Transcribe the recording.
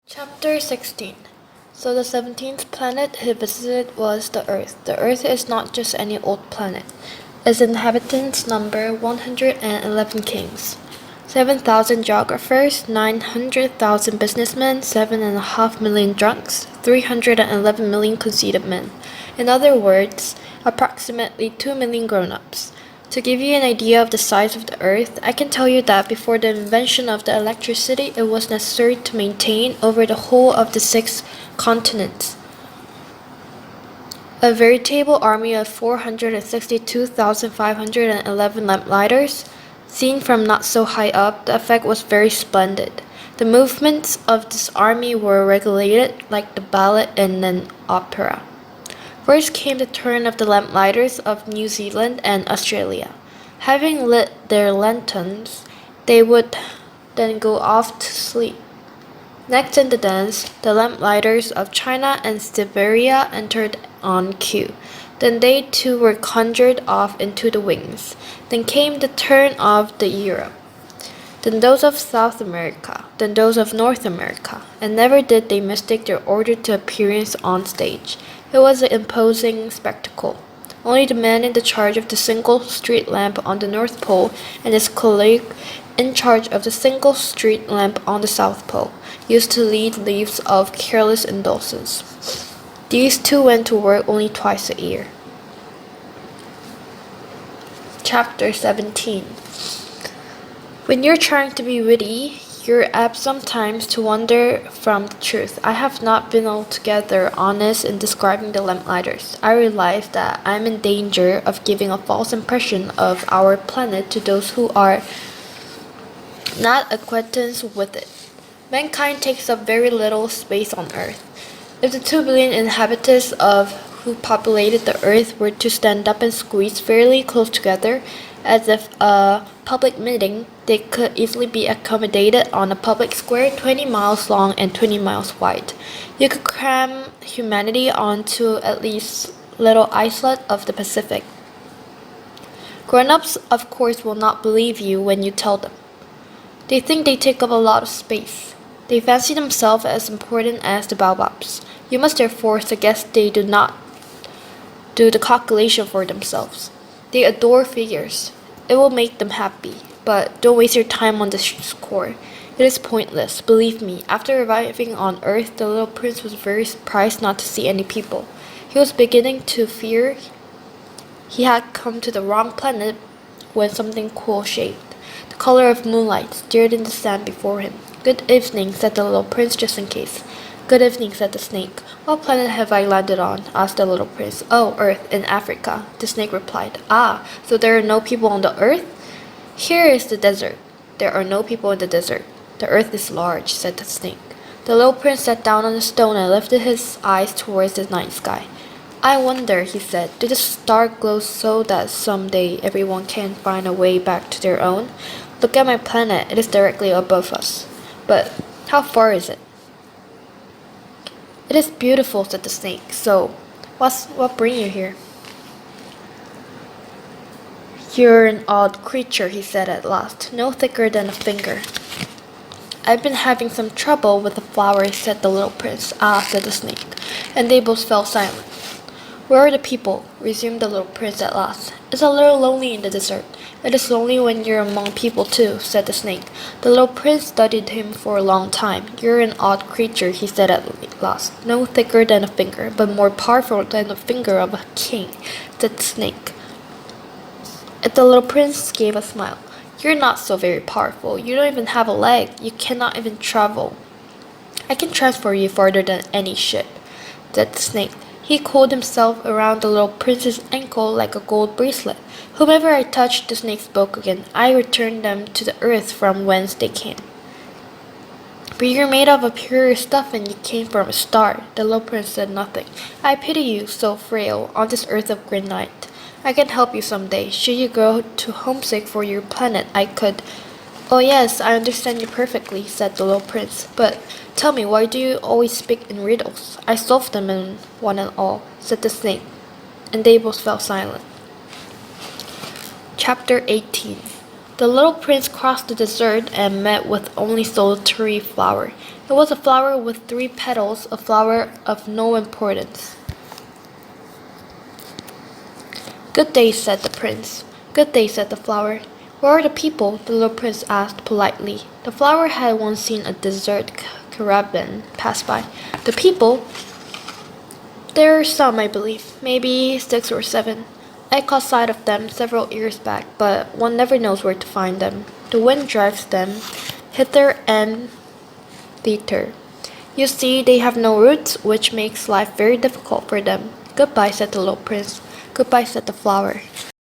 Chapter 16. So the 17th planet he visited was the Earth. The Earth is not just any old planet. Its inhabitants number 111 kings, 7,000 geographers, 900,000 businessmen, 7.5 million drunks, 311 million conceited men. In other words, approximately 2 million grown-ups. To give you an idea of the size of the Earth, I can tell you that before the invention of the electricity, it was necessary to maintain over the whole of the 6 continents a veritable army of 462,511 lamplighters. Seen from not so high up, the effect was very splendid. The movements of this army were regulated like the ballet in an opera. First came the turn of the lamplighters of New Zealand and Australia. Having lit their lanterns, they would then go off to sleep. Next in the dance, the lamplighters of China and Siberia entered on cue. Then they too were conjured off into the wings. Then came the turn of the Europe. Then those of South America, then those of North America, and never did they mistake their order to appearance on stage. It was an imposing spectacle. Only the man in charge of the single street lamp on the North Pole and his colleague in charge of the single street lamp on the South Pole used to lead lives of careless indulgence. These two went to work only twice a year. Chapter 17. When you're trying to be witty, you're apt sometimes to wander from the truth. I have not been altogether honest in describing the lamplighters. I realize that I'm in danger of giving a false impression of our planet to those who are not acquainted with it. Mankind takes up very little space on Earth. If the 2 billion inhabitants who populated the Earth were to stand up and squeeze fairly close together, as if a public meeting, they could easily be accommodated on a public square 20 miles long and 20 miles wide. You could cram humanity onto at least little islet of the Pacific. Grown-ups, of course, will not believe you when you tell them. They think they take up a lot of space. They fancy themselves as important as the baobabs. You must therefore suggest they do not do the calculation for themselves. They adore figures. It will make them happy, but don't waste your time on this score. It is pointless. Believe me, after arriving on Earth, the little prince was very surprised not to see any people. He was beginning to fear he had come to the wrong planet when something cool-shaped, the color of moonlight, stirred in the sand before him. Good evening, said the little prince, just in case. Good evening, said the snake. What planet have I landed on? Asked the little prince. Oh, Earth, in Africa, the snake replied. Ah, so there are no people on the Earth? Here is the desert. There are no people in the desert. The Earth is large, said the snake. The little prince sat down on a stone and lifted his eyes towards the night sky. I wonder, he said, did the star glow so that someday everyone can find a way back to their own? Look at my planet, it is directly above us. But how far is it? It is beautiful, said the snake. So, what brings you here? You're an odd creature, he said at last, no thicker than a finger. I've been having some trouble with the flowers, said the little prince. Ah, said the snake, and they both fell silent. Where are the people? Resumed the little prince at last. It's a little lonely in the desert. It is lonely when you're among people too, said the snake. The little prince studied him for a long time. You're an odd creature, he said at last. No thicker than a finger, but more powerful than the finger of a king, said the snake. The little prince gave a smile. You're not so very powerful. You don't even have a leg. You cannot even travel. I can transport you farther than any ship, said the snake. He coiled himself around the little prince's ankle like a gold bracelet. Whomever I touched, the snake spoke again, I returned them to the earth from whence they came. But you're made of a purer stuff and you came from a star. The little prince said nothing. I pity you, so frail, on this earth of granite. I can help you some day. Should you grow too homesick for your planet, I could. Oh yes, I understand you perfectly, said the little prince. But tell me, why do you always speak in riddles? I solved them in one and all, said the snake, and they both fell silent. Chapter 18. The little prince crossed the desert and met with only solitary flower. It was a flower with 3 petals, a flower of no importance. Good day, said the prince. Good day, said the flower. Where are the people? The little prince asked politely. The flower had once seen a desert caravan pass by. The people? There are some, I believe, maybe 6 or 7. I caught sight of them several years back, but one never knows where to find them. The wind drives them hither and thither. You see, they have no roots, which makes life very difficult for them. Goodbye, said the little prince. Goodbye, said the flower.